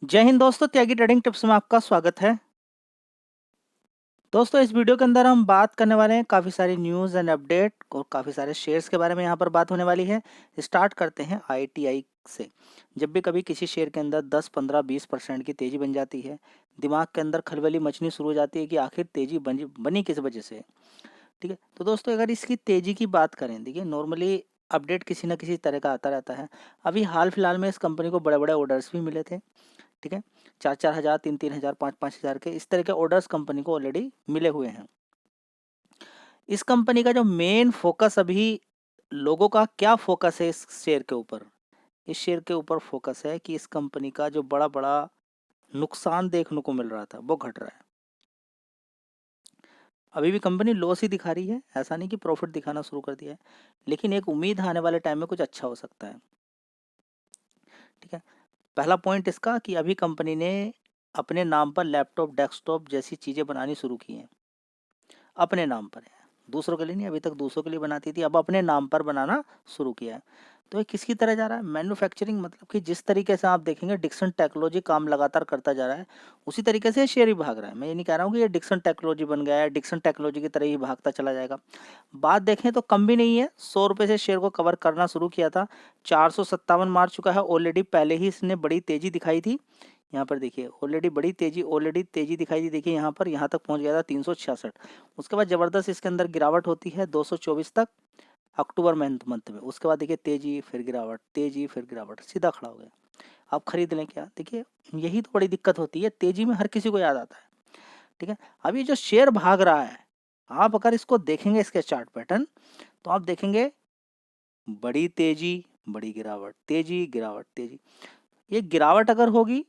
जय हिंद दोस्तों, त्यागी trading tips में आपका स्वागत है। दोस्तों, इस वीडियो के अंदर हम बात करने वाले हैं काफ़ी सारी न्यूज़ एंड अपडेट और काफ़ी सारे शेयर्स के बारे में यहाँ पर बात होने वाली है। स्टार्ट करते हैं आईटीआई से। जब भी कभी किसी शेयर के अंदर 10, 15, 20% की तेज़ी बन जाती है, दिमाग के अंदर खलबली मचनी शुरू हो जाती है कि आखिर तेज़ी बनी किस वजह से। ठीक है, तो दोस्तों अगर इसकी तेज़ी की बात करें, देखिए नॉर्मली अपडेट किसी ना किसी तरह का आता रहता है। अभी हाल फिलहाल में इस कंपनी को बड़े बड़े ऑर्डर्स भी मिले थे। ठीक है, 4-4 हज़ार, 3-3 हज़ार, 5-5 हज़ार के इस तरह के ऑर्डर्स कंपनी को ऑलरेडी मिले हुए हैं। इस कंपनी का जो मेन फोकस अभी लोगों का क्या फोकस है इस शेयर के ऊपर? इस शेयर के ऊपर फोकस है कि इस कंपनी का जो बड़ा बड़ा नुकसान देखने को मिल रहा था वो घट रहा है। अभी भी कंपनी लॉस ही दिखा रही है, ऐसा नहीं कि प्रॉफिट दिखाना शुरू कर दिया है, लेकिन एक उम्मीद है आने वाले टाइम में कुछ अच्छा हो सकता है। ठीक है, पहला पॉइंट इसका कि अभी कंपनी ने अपने नाम पर लैपटॉप, डेस्कटॉप जैसी चीज़ें बनानी शुरू की हैं। अपने नाम पर है, दूसरों के लिए नहीं। अभी तक दूसरों के लिए बनाती थी, अब अपने नाम पर बनाना शुरू किया है। तो ये किसकी तरह जा रहा है? मैन्युफैक्चरिंग, मतलब कि जिस तरीके से आप देखेंगे डिक्सन टेक्नोलॉजी काम लगातार करता जा रहा है, उसी तरीके से शेयर भी भाग रहा है। मैं ये नहीं कह रहा हूँ कि ये डिक्सन टेक्नोलॉजी बन गया है, डिक्सन टेक्नोलॉजी की तरह ही भागता चला जाएगा। बात देखें तो कम भी नहीं है, 100 रुपये से शेयर को कवर करना शुरू किया था, 457 मार चुका है ऑलरेडी। पहले ही इसने बड़ी तेजी दिखाई थी। यहाँ पर देखिए ऑलरेडी तेजी दिखाई दी। देखिए यहाँ पर, यहाँ तक पहुँच गया था 366। उसके बाद ज़बरदस्त इसके अंदर गिरावट होती है 224 तक, अक्टूबर मंथ में। उसके बाद देखिए तेजी फिर गिरावट, तेजी फिर गिरावट, सीधा खड़ा हो गया। आप खरीद लें क्या? देखिए यही तो बड़ी दिक्कत होती है, तेजी में हर किसी को याद आता है। ठीक है, अब ये जो शेयर भाग रहा है, आप अगर इसको देखेंगे इसके चार्ट पैटर्न, तो आप देखेंगे बड़ी तेजी, बड़ी गिरावट, तेजी गिरावट, तेजी। ये गिरावट अगर होगी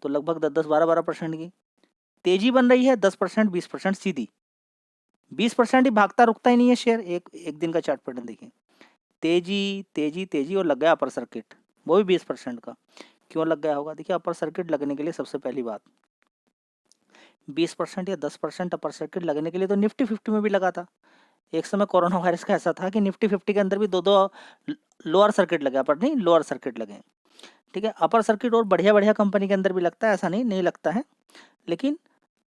तो लगभग 10-10, 12-12% की। तेजी बन रही है 10%, 20% सीधी। 20% ही भागता रुकता ही नहीं है शेयर। एक एक दिन का चार्ट पैटर्न देखिए, तेजी तेजी तेजी और लग गया अपर सर्किट, वो भी 20% का। क्यों लग गया होगा? देखिए अपर सर्किट लगने के लिए सबसे पहली बात, 20% या 10% अपर सर्किट लगने के लिए तो निफ्टी 50 में भी लगा था। एक समय कोरोना वायरस का ऐसा था कि निफ्टी 50 के अंदर भी दो दो लोअर सर्किट लगे, अपर नहीं लोअर सर्किट लगे। ठीक है, अपर सर्किट और बढ़िया बढ़िया कंपनी के अंदर भी लगता है, ऐसा नहीं नहीं लगता है। लेकिन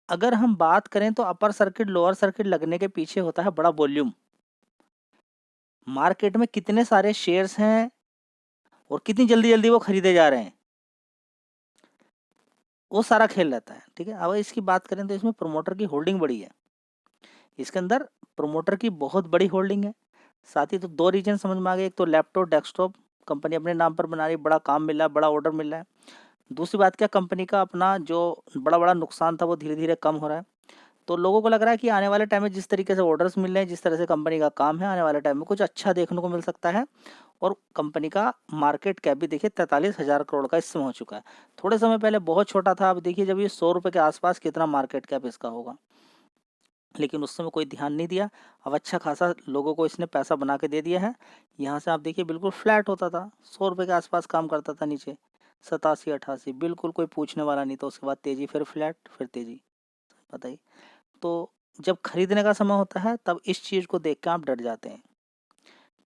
अगर हम बात करें तो अपर सर्किट लोअर सर्किट लगने के पीछे होता है बड़ा वॉल्यूम। मार्केट में कितने सारे शेयर्स हैं और कितनी जल्दी जल्दी वो खरीदे जा रहे हैं, वो सारा खेल रहता है। ठीक है, अब इसकी बात करें तो इसमें प्रोमोटर की होल्डिंग बड़ी है। इसके अंदर प्रोमोटर की बहुत बड़ी होल्डिंग है। साथ ही तो दो रीजन समझ में आ गए, एक तो लैपटॉप डेस्कटॉप कंपनी अपने नाम पर बना रही, बड़ा काम मिल रहा है, बड़ा ऑर्डर मिल रहा है। दूसरी बात क्या, कंपनी का अपना जो बड़ा बड़ा नुकसान था वो धीरे धीरे कम हो रहा है। तो लोगों को लग रहा है कि आने वाले टाइम में जिस तरीके से ऑर्डर्स मिल रहे हैं, जिस तरह से कंपनी का काम है, आने वाले टाइम में कुछ अच्छा देखने को मिल सकता है। और कंपनी का मार्केट कैप भी देखिए 43,000 करोड़ का इस समय हो चुका है। थोड़े समय पहले बहुत छोटा था, अब देखिए जब ये 100 रुपये के आसपास कितना मार्केट कैप इसका होगा, लेकिन उस समय कोई ध्यान नहीं दिया। अब अच्छा खासा लोगों को इसने पैसा बना के दे दिया है। यहाँ से आप देखिए बिल्कुल फ्लैट होता था, 100 रुपये के आसपास काम करता था, नीचे 87-88, बिल्कुल कोई पूछने वाला नहीं था। उसके बाद तेजी, फिर फ्लैट, फिर तेजी। बताइए, तो जब खरीदने का समय होता है तब इस चीज़ को देख के आप डर जाते हैं।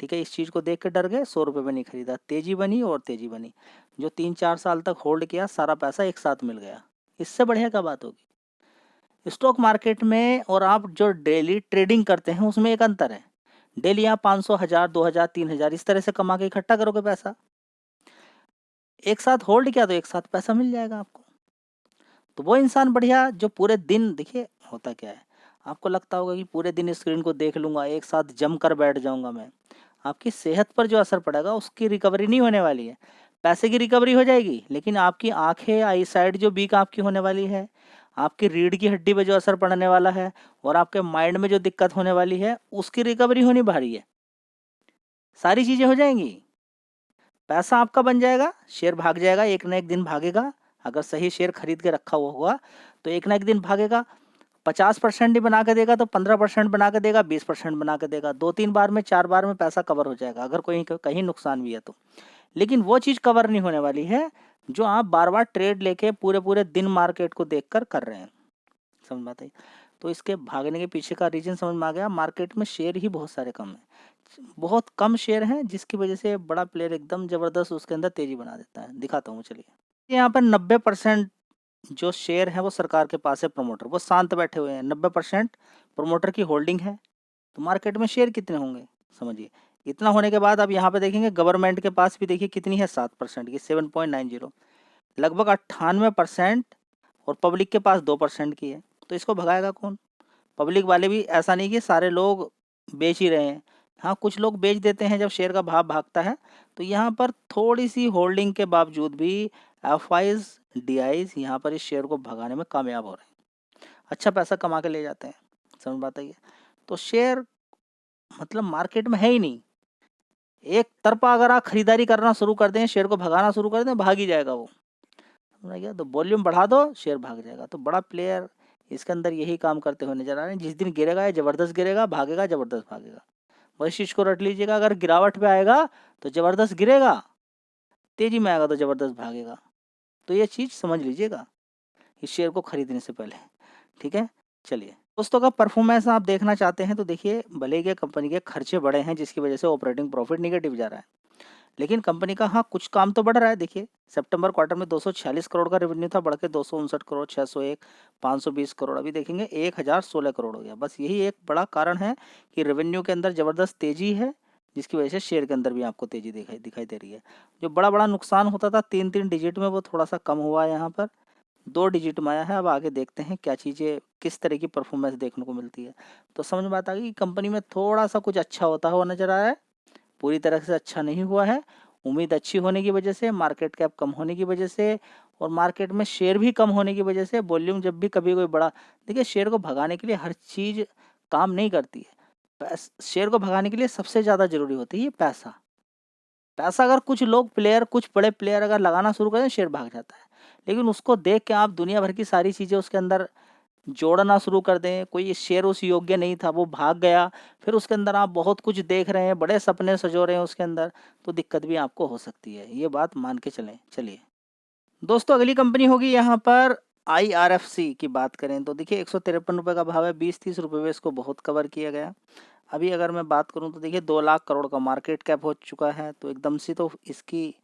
ठीक है, इस चीज़ को देख के डर गए, 100 रुपये में नहीं खरीदा, तेजी बनी और तेजी बनी। जो 3-4 साल तक होल्ड किया, सारा पैसा एक साथ मिल गया। इससे बढ़िया क्या बात होगी? स्टॉक मार्केट में और आप जो डेली ट्रेडिंग करते हैं उसमें एक अंतर है। डेली आप 500, 1000, 2000, 3000 इस तरह से कमा के इकट्ठा करोगे पैसा, एक साथ होल्ड किया तो एक साथ पैसा मिल जाएगा आपको। तो वो इंसान बढ़िया जो पूरे दिन, देखिए होता क्या है, आपको लगता होगा कि पूरे दिन स्क्रीन को देख लूंगा, एक साथ जम कर बैठ जाऊंगा मैं, आपकी सेहत पर जो असर पड़ेगा उसकी रिकवरी नहीं होने वाली है। पैसे की रिकवरी हो जाएगी, लेकिन आपकी आंखें, आई साइड जो वीक आपकी होने वाली है, आपकी रीढ़ की हड्डी पे जो असर पड़ने वाला है, और आपके माइंड में जो दिक्कत होने वाली है, उसकी रिकवरी होनी भारी है। सारी चीज़ें हो जाएंगी, पैसा आपका बन जाएगा, शेयर भाग जाएगा, एक ना एक दिन भागेगा। अगर सही शेयर खरीद के रखा हुआ होगा तो एक ना एक दिन भागेगा। 50% ही बना के देगा तो 15% बना के देगा, 20% बना के देगा। 2-3 बार में, 4 बार में पैसा कवर हो जाएगा, अगर कोई कहीं नुकसान भी है तो। लेकिन वो चीज़ कवर नहीं होने वाली है जो आप बार बार ट्रेड लेके पूरे पूरे दिन मार्केट को देखकर कर रहे हैं। समझ में आता है? तो इसके भागने के पीछे का रीजन समझ में आ गया। मार्केट में शेयर ही बहुत सारे कम है, बहुत कम शेयर हैं, जिसकी वजह से बड़ा प्लेयर एकदम जबरदस्त उसके अंदर तेजी बना देता है। दिखाता हूँ, चलिए। यहाँ पर 90% जो शेयर है वो सरकार के पास है, प्रमोटर वो शांत बैठे हुए हैं, 90% प्रमोटर की होल्डिंग है। तो मार्केट में शेयर कितने होंगे समझिए। इतना होने के बाद अब यहाँ पे देखेंगे गवर्नमेंट के पास भी देखिए कितनी है, 7% की, 7.90, लगभग 98%, और पब्लिक के पास 2% की है। तो इसको भगाएगा कौन? पब्लिक वाले भी ऐसा नहीं कि सारे लोग बेच ही रहे हैं, हाँ कुछ लोग बेच देते हैं जब शेयर का भाव भागता है। तो यहाँ पर थोड़ी सी होल्डिंग के बावजूद भी एफ आईज डी आईज यहाँ पर इस शेयर को भगाने में कामयाब हो रहे हैं, अच्छा पैसा कमा के ले जाते हैं। समझ बात है ये। तो शेयर मतलब मार्केट में है ही नहीं, एक तरफा अगर आप खरीदारी करना शुरू कर दें, शेयर को भगाना शुरू कर दें, भाग ही जाएगा वो, समझ गया। तो वॉल्यूम बढ़ा दो, शेयर भाग जाएगा। तो बड़ा प्लेयर इसके अंदर यही काम करते हुए नजर आ रहे हैं। जिस दिन गिरेगा ये जबरदस्त गिरेगा, भागेगा जबरदस्त भागेगा। वही चीज को रट लीजिएगा, अगर गिरावट पे आएगा तो जबरदस्त गिरेगा, तेजी में आएगा तो जबरदस्त भागेगा। तो ये चीज समझ लीजिएगा इस शेयर को खरीदने से पहले, ठीक है। चलिए दोस्तों, का परफॉर्मेंस आप देखना चाहते हैं तो देखिए, भले ही कंपनी के खर्चे बढ़े हैं जिसकी वजह से ऑपरेटिंग प्रॉफिट निगेटिव जा रहा है, लेकिन कंपनी का हाँ कुछ काम तो बढ़ रहा है। देखिए सितंबर क्वार्टर में 246 करोड़ का रेवेन्यू था, बढ़ के 259 करोड़, 601, 520 करोड़, अभी देखेंगे 1016 करोड़ हो गया। बस यही एक बड़ा कारण है कि रेवेन्यू के अंदर ज़बरदस्त तेजी है, जिसकी वजह से शेयर के अंदर भी आपको तेजी दिखाई दिखाई दे रही है। जो बड़ा बड़ा नुकसान होता था 3-3 डिजिट में, वो थोड़ा सा कम हुआ है, यहाँ पर 2 डिजिट में आया है। अब आगे देखते हैं क्या चीज़ें, किस तरह की परफॉर्मेंस देखने को मिलती है। तो समझ में आता है कि कंपनी में थोड़ा सा कुछ अच्छा होता हुआ नजर आ रहा है, पूरी तरह से अच्छा नहीं हुआ है। उम्मीद अच्छी होने की वजह से, मार्केट कैप कम होने की वजह से, और मार्केट में शेयर भी कम होने की वजह से, वॉल्यूम जब भी कभी कोई बड़ा, देखिए शेयर को भगाने के लिए हर चीज़ काम नहीं करती है। शेयर को भगाने के लिए सबसे ज़्यादा जरूरी होती है पैसा। पैसा अगर कुछ लोग प्लेयर, कुछ बड़े प्लेयर अगर लगाना शुरू करें, शेयर भाग जाता है। लेकिन उसको देख के आप दुनिया भर की सारी चीज़ें उसके अंदर जोड़ना शुरू कर दें, कोई शेयर उस योग्य नहीं था, वो भाग गया, फिर उसके अंदर आप बहुत कुछ देख रहे हैं, बड़े सपने सजो रहे हैं उसके अंदर, तो दिक्कत भी आपको हो सकती है, ये बात मान के चलें। चलिए दोस्तों, अगली कंपनी होगी यहाँ पर IRFC की बात करें तो देखिए 153 रुपये का भाव है, 20-30 रुपये में इसको बहुत कवर किया गया। अभी अगर मैं बात करूँ तो देखिए 2 लाख करोड़ का मार्केट कैप हो चुका है, तो एकदम से तो इसकी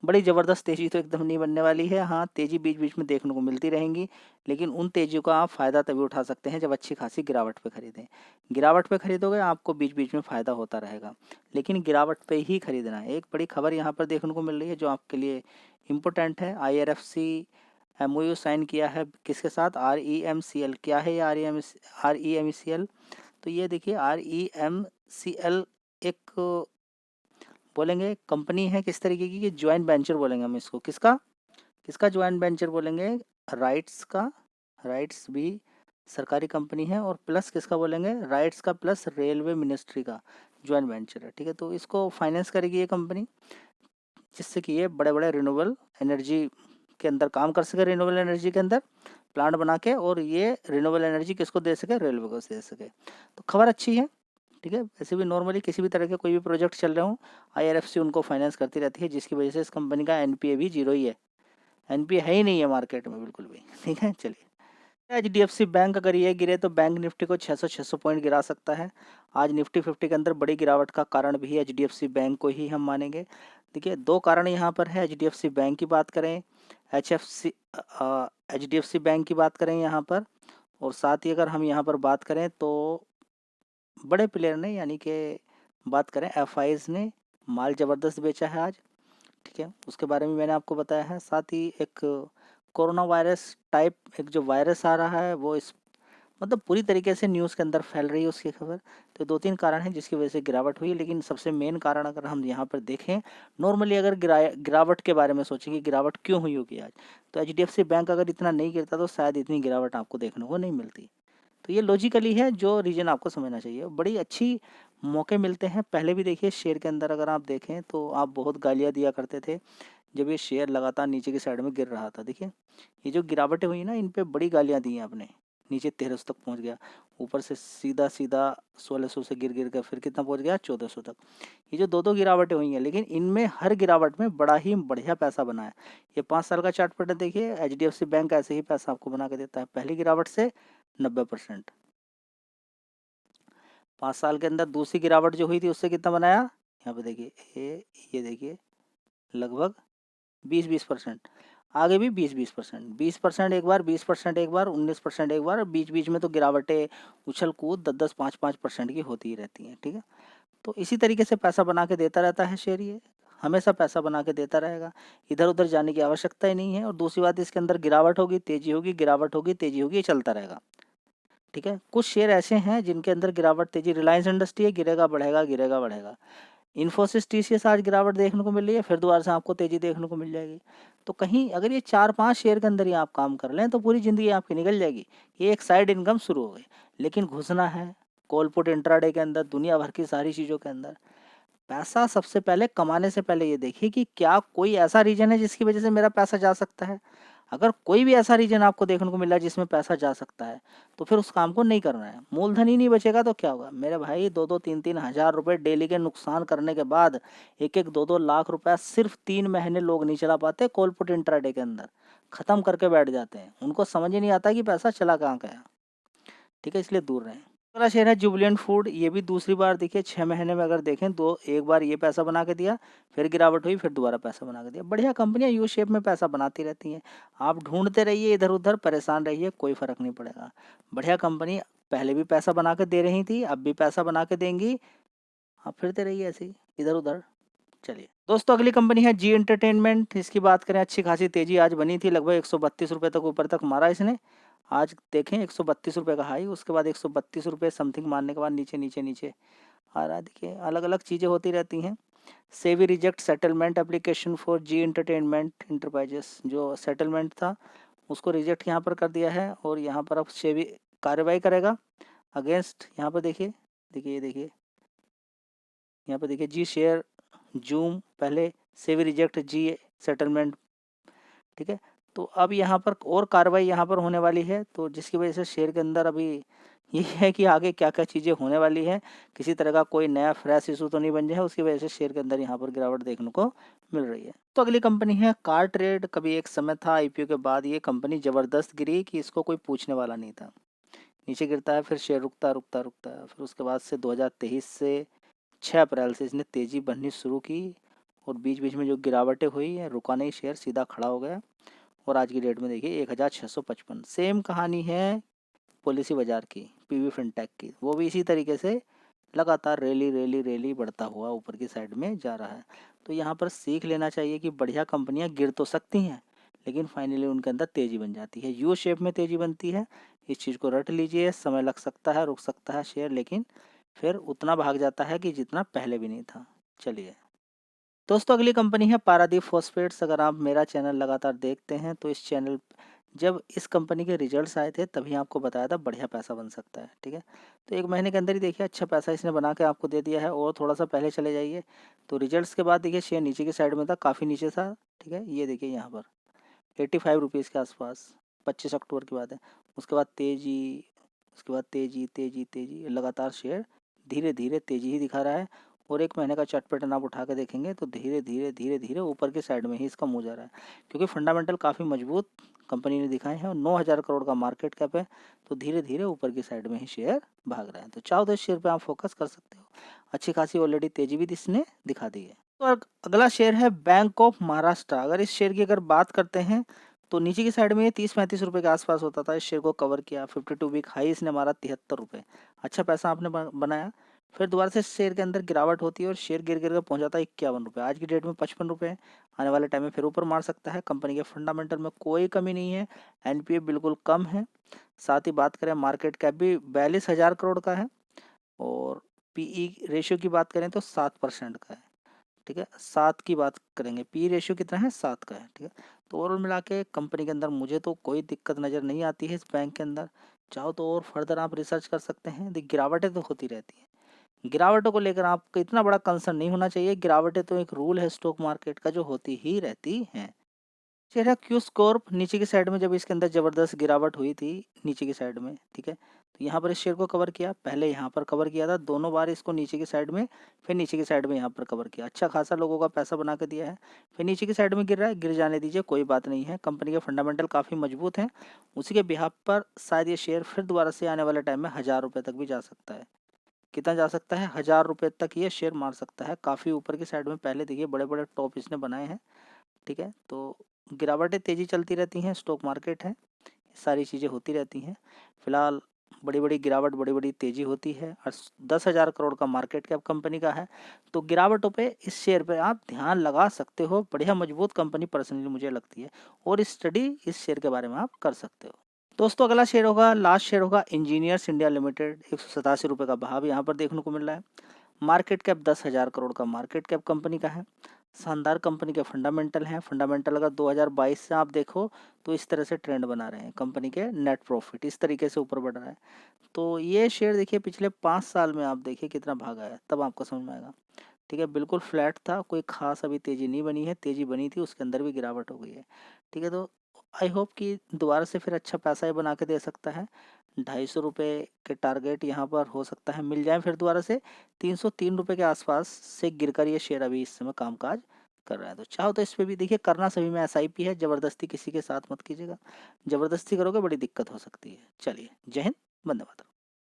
बड़ी ज़बरदस्त तेज़ी तो एकदम नहीं बनने वाली है। हाँ तेज़ी बीच बीच में देखने को मिलती रहेंगी, लेकिन उन तेज़ियों का आप फ़ायदा तभी उठा सकते हैं जब अच्छी खासी गिरावट पे खरीदें। गिरावट पे खरीदोगे आपको बीच बीच में फ़ायदा होता रहेगा, लेकिन गिरावट पे ही खरीदना है। एक बड़ी खबर यहाँ पर देखने को मिल रही है जो आपके लिए इम्पोर्टेंट है। IRFC MOU साइन किया है किसके साथ? REMCL। क्या है ये REMCL? तो ये देखिए REMCL एक बोलेंगे कंपनी है किस तरीके की, ज्वाइंट वेंचर बोलेंगे हम इसको। किसका किसका ज्वाइंट वेंचर बोलेंगे? राइट्स का। राइट्स भी सरकारी कंपनी है, और प्लस किसका बोलेंगे? राइट्स का प्लस रेलवे मिनिस्ट्री का ज्वाइंट वेंचर है, ठीक है। तो इसको फाइनेंस करेगी ये कंपनी, जिससे कि ये बड़े बड़े रिन्यूएबल एनर्जी के अंदर काम कर सके, रिन्यूएबल एनर्जी के अंदर प्लांट बना के, और ये रिन्यूएबल एनर्जी किसको दे सके? रेलवे को दे सके। तो खबर अच्छी है, ठीक है। वैसे भी नॉर्मली किसी भी तरह के कोई भी प्रोजेक्ट चल रहे हो, IRFC उनको फाइनेंस करती रहती है, जिसकी वजह से इस कंपनी का NPA भी 0 ही है। NPA है ही नहीं है मार्केट में बिल्कुल भी, ठीक है। चलिए HDFC बैंक अगर ये गिरे तो बैंक निफ्टी को 600 पॉइंट गिरा सकता है। आज निफ्टी 50 के अंदर बड़ी गिरावट का कारण भी HDFC बैंक को ही हम मानेंगे। देखिए 2 कारण यहाँ पर है। HDFC बैंक की बात करें, HDFC बैंक की बात करें यहाँ पर, और साथ ही अगर हम यहाँ पर बात करें तो बड़े प्लेयर ने, यानी कि बात करें FIs ने माल ज़बरदस्त बेचा है आज, ठीक है। उसके बारे में मैंने आपको बताया है। साथ ही एक कोरोना वायरस टाइप एक जो वायरस आ रहा है, वो इस मतलब पूरी तरीके से न्यूज़ के अंदर फैल रही है उसकी खबर। तो 2-3 कारण हैं जिसकी वजह से गिरावट हुई, लेकिन सबसे मेन कारण अगर हम यहाँ पर देखें, नॉर्मली अगर गिरावट के बारे में सोचेंगे, गिरावट क्यों हुई होगी आज, तो HDFC बैंक अगर इतना नहीं गिरता तो शायद इतनी गिरावट आपको देखने को नहीं मिलती। तो ये लॉजिकली है जो रीजन आपको समझना चाहिए। बड़ी अच्छी मौके मिलते हैं। पहले भी देखिए शेयर के अंदर अगर आप देखें तो आप बहुत गालियाँ दिया करते थे जब ये शेयर लगातार नीचे की साइड में गिर रहा था। देखिए ये जो गिरावटें हुई ना, इन पे बड़ी गालियाँ दी हैं आपने। नीचे 1300 तक पहुंच गया, ऊपर से सीधा सीधा 1600 से गिर गिर कर फिर कितना पहुंच गया? 1400 तक। ये जो 2-2 गिरावटें हुई हैं, लेकिन इनमें हर गिरावट में बड़ा ही बढ़िया पैसा बना है। ये 5 साल का चार्ट पैटर्न देखिए, HDFC बैंक ऐसे ही पैसा आपको बना के देता है, पहली गिरावट से 90%। 5 साल के अंदर दूसरी गिरावट जो हुई थी उससे कितना बनाया? यहाँ पे देखिए ये देखिए लगभग 20-20%। आगे भी 20-20%, 20% एक बार, 20% एक बार, 19% एक बार, बीच बीच में तो गिरावटें, उछल कूद 10-10, 5-5% की होती ही रहती हैं, ठीक है। तो इसी तरीके से पैसा बना के देता रहता है शेयर, ये हमेशा पैसा बना के देता रहेगा, इधर उधर जाने की आवश्यकता ही नहीं है। और दूसरी बात, इसके अंदर गिरावट होगी, तेजी होगी, गिरावट होगी, तेजी होगी, ये चलता रहेगा, ठीक है। कुछ शेयर ऐसे हैं जिनके अंदर गिरावट तेजी, रिलायंस इंडस्ट्री है, गिरेगा बढ़ेगा, गिरेगा बढ़ेगा। इन्फोसिस टीसीएस आज गिरावट देखने को मिल रही है, फिर दोबारा से आपको तेजी देखने को मिल जाएगी। तो कहीं अगर ये 4-5 शेयर के अंदर ही आप काम कर लें तो पूरी ज़िंदगी आपकी निकल जाएगी, ये एक साइड इनकम शुरू हो गई। लेकिन घुसना है कॉल पुट इंट्राडे के अंदर, दुनिया भर की सारी चीज़ों के अंदर, पैसा सबसे पहले कमाने से पहले ये देखिए कि क्या कोई ऐसा रीजन है जिसकी वजह से मेरा पैसा जा सकता है। अगर कोई भी ऐसा रीजन आपको देखने को मिल रहा है जिसमें पैसा जा सकता है, तो फिर उस काम को नहीं करना है। मूलधन ही नहीं बचेगा तो क्या होगा मेरे भाई, 2-2 3-3 हज़ार रुपए डेली के नुकसान करने के बाद 1-1 2-2 लाख रुपया सिर्फ 3 महीने लोग नहीं चला पाते कॉल पुट इंट्राडे के अंदर, खत्म करके बैठ जाते हैं। उनको समझ ही नहीं आता कि पैसा चला कहाँ गया, ठीक है, इसलिए दूर रहें। अगला शेयर है जुबिलेंट फूड, ये भी दूसरी बार देखिए 6 महीने में अगर देखें तो एक बार ये पैसा बना के दिया, फिर गिरावट हुई, फिर दोबारा पैसा बना के दिया। बढ़िया कंपनियां यू शेप में पैसा बनाती रहती हैं, आप ढूंढते रहिए इधर उधर, परेशान रहिए, कोई फर्क नहीं पड़ेगा। बढ़िया कंपनी पहले भी पैसा बना के दे रही थी, अब भी पैसा बना के देंगी, आप फिरते रहिए ऐसे ही इधर उधर। चलिए दोस्तों, अगली कंपनी है जी एंटरटेनमेंट। इसकी बात करें, अच्छी खासी तेजी आज बनी थी, लगभग 132 रुपये तक ऊपर तक मारा इसने। आज देखें 132 रुपये का हाई, उसके बाद 132 रुपये समथिंग मारने के बाद नीचे नीचे नीचे आ रहा है। देखिए अलग अलग चीज़ें होती रहती हैं। SEBI reject settlement application for Zee entertainment enterprises, जो सेटलमेंट था उसको रिजेक्ट यहाँ पर कर दिया है, और यहाँ पर अब सेवी कार्रवाई करेगा अगेंस्ट, यहाँ पर देखिए, देखिए देखिए यहाँ पर देखिए, जी शेयर जूम, पहले सेवी रिजेक्ट जी सेटलमेंट, ठीक है। तो अब यहाँ पर और कार्रवाई यहाँ पर होने वाली है, तो जिसकी वजह से शेयर के अंदर अभी ये है कि आगे क्या क्या चीज़ें होने वाली है, किसी तरह का कोई नया फ्रेश इशू तो नहीं बन जाए, उसकी वजह से शेयर के अंदर यहाँ पर गिरावट देखने को मिल रही है। तो अगली कंपनी है कार ट्रेड। कभी एक समय था आईपीओ के बाद ये कंपनी ज़बरदस्त गिरी कि इसको कोई पूछने वाला नहीं था, नीचे गिरता है फिर शेयर रुकता रुकता रुकता है, फिर उसके बाद से 2023 से 6 अप्रैल से इसने तेज़ी बढ़नी शुरू की, और बीच बीच में जो गिरावटें हुई है, रुका नहीं, शेयर सीधा खड़ा हो गया। और आज की डेट में देखिए 1655। सेम कहानी है पॉलिसी बाजार की, पीवी फिनटेक की, वो भी इसी तरीके से लगातार रैली रैली रैली बढ़ता हुआ ऊपर की साइड में जा रहा है। तो यहाँ पर सीख लेना चाहिए कि बढ़िया कंपनियाँ गिर तो सकती हैं, लेकिन फाइनली उनके अंदर तेज़ी बन जाती है, यू शेप में तेज़ी बनती है। इस चीज़ को रट लीजिए, समय लग सकता है, रुक सकता है शेयर, लेकिन फिर उतना भाग जाता है कि जितना पहले भी नहीं था। चलिए दोस्तों, अगली कंपनी है पारादीप फॉस्फेट्स। अगर आप मेरा चैनल लगातार देखते हैं तो इस चैनल, जब इस कंपनी के रिजल्ट्स आए थे तभी आपको बताया था बढ़िया पैसा बन सकता है, ठीक है। तो एक महीने के अंदर ही देखिए अच्छा पैसा इसने बना के आपको दे दिया है। और थोड़ा सा पहले चले जाइए तो रिजल्ट्स के बाद देखिए शेयर नीचे की साइड में था, काफ़ी नीचे था, ठीक है। ये देखिए यहाँ पर 85 रुपीज़ के आसपास, 25 अक्टूबर की बात है। उसके बाद तेजी, उसके बाद तेजी तेजी तेजी, लगातार शेयर धीरे धीरे तेजी ही दिखा रहा है। और एक महीने का चार्ट पैटर्न आप उठा के देखेंगे तो धीरे धीरे धीरे धीरे ऊपर की साइड में ही इसका मुँह जा रहा है, क्योंकि फंडामेंटल काफ़ी मजबूत कंपनी ने दिखाए हैं, और 9,000 करोड़ का मार्केट कैप है। तो धीरे धीरे ऊपर की साइड में ही शेयर भाग रहा है। तो चाहो तो इस शेयर पे आप फोकस कर सकते हो, अच्छी खासी ऑलरेडी तेजी भी इसने दिखा दी है। तो अगला शेयर है बैंक ऑफ महाराष्ट्र। अगर इस शेयर की अगर बात करते हैं तो नीचे की साइड में ये 30-35 रुपये के आसपास होता था, इस शेयर को कवर किया, 52 वीक हाई इसने मारा 73 रुपये, अच्छा पैसा आपने बनाया। फिर दोबारा से शेयर के अंदर गिरावट होती है और शेयर गिर गिर कर पहुंच जाता है 51 रुपये, आज की डेट में 55 रुपये, आने वाले टाइम में फिर ऊपर मार सकता है। कंपनी के फंडामेंटल में कोई कमी नहीं है, एनपीए बिल्कुल कम है, साथ ही बात करें मार्केट कैप भी 42,000 करोड़ का है, और पीई रेशियो की बात करें तो 7% का है, ठीक है। 7 की बात करेंगे, पी रेशियो कितना है, 7 का है, ठीक है। तो ओवरऑल मिला के कंपनी के अंदर मुझे तो कोई दिक्कत नज़र नहीं आती है इस बैंक के अंदर। चाहो तो और फर्दर आप रिसर्च कर सकते हैं, गिरावटें तो होती रहती हैं, गिरावटों को लेकर आपको इतना बड़ा कंसर्न नहीं होना चाहिए। गिरावटें तो एक रूल है स्टॉक मार्केट का जो होती ही रहती हैं। चेहरा क्यूस कॉर्प, नीचे की साइड में जब इसके अंदर ज़बरदस्त गिरावट हुई थी नीचे की साइड में, ठीक है, तो यहाँ पर इस शेयर को कवर किया, पहले यहाँ पर कवर किया था, दोनों बार इसको नीचे की साइड में, फिर नीचे की साइड में यहाँ पर कवर किया, अच्छा खासा लोगों का पैसा बना के दिया है। फिर नीचे की साइड में गिर रहा है, गिर जाने दीजिए, कोई बात नहीं है, कंपनी के फंडामेंटल काफ़ी मजबूत हैं। उसी के बिहाफ पर शायद ये शेयर फिर दोबारा से आने वाले टाइम में 1,000 रुपये तक भी जा सकता है। कितना जा सकता है, 1,000 रुपये तक ये शेयर मार सकता है, काफ़ी ऊपर की साइड में। पहले देखिए बड़े बड़े टॉप इसने बनाए हैं, ठीक है। तो गिरावटें तेज़ी चलती रहती हैं, स्टॉक मार्केट है, सारी चीज़ें होती रहती हैं। फिलहाल बड़ी-बड़ी गिरावट, बड़ी-बड़ी तेज़ी होती है और 10,000 करोड़ का मार्केट कैप कंपनी का है। तो गिरावटों पे इस शेयर पे आप ध्यान लगा सकते हो। बढ़िया मजबूत कंपनी पर्सनली मुझे लगती है और स्टडी इस शेयर के बारे में आप कर सकते हो। दोस्तों अगला शेयर होगा, लास्ट शेयर होगा इंजीनियर्स इंडिया लिमिटेड। 187 रुपये का भाव यहाँ पर देखने को मिल रहा है। मार्केट कैप 10,000 करोड़ का मार्केट कैप कंपनी का है। शानदार कंपनी के फंडामेंटल हैं। फंडामेंटल अगर 2022 से आप देखो तो इस तरह से ट्रेंड बना रहे हैं। कंपनी के नेट प्रॉफिट इस तरीके से ऊपर बढ़ रहा है। तो ये शेयर देखिए पिछले 5 साल में आप देखिए कितना भागा है, तब आपको समझ में आएगा। ठीक है, बिल्कुल फ्लैट था, कोई खास अभी तेज़ी नहीं बनी है। तेज़ी बनी थी उसके अंदर भी गिरावट हो गई है। ठीक है, तो आई होप कि दोबारा से फिर अच्छा पैसा ये बना के दे सकता है। 250 रुपये के टारगेट यहाँ पर हो सकता है मिल जाए फिर दोबारा से। 303 रुपये के आसपास से गिरकर ये शेयर अभी इस समय कामकाज कर रहा है। तो चाहो तो इस पे भी देखिए, करना सभी में एसआईपी है, ज़बरदस्ती किसी के साथ मत कीजिएगा। ज़बरदस्ती करोगे बड़ी दिक्कत हो सकती है। चलिए, जय हिंद, वंदे मातरम।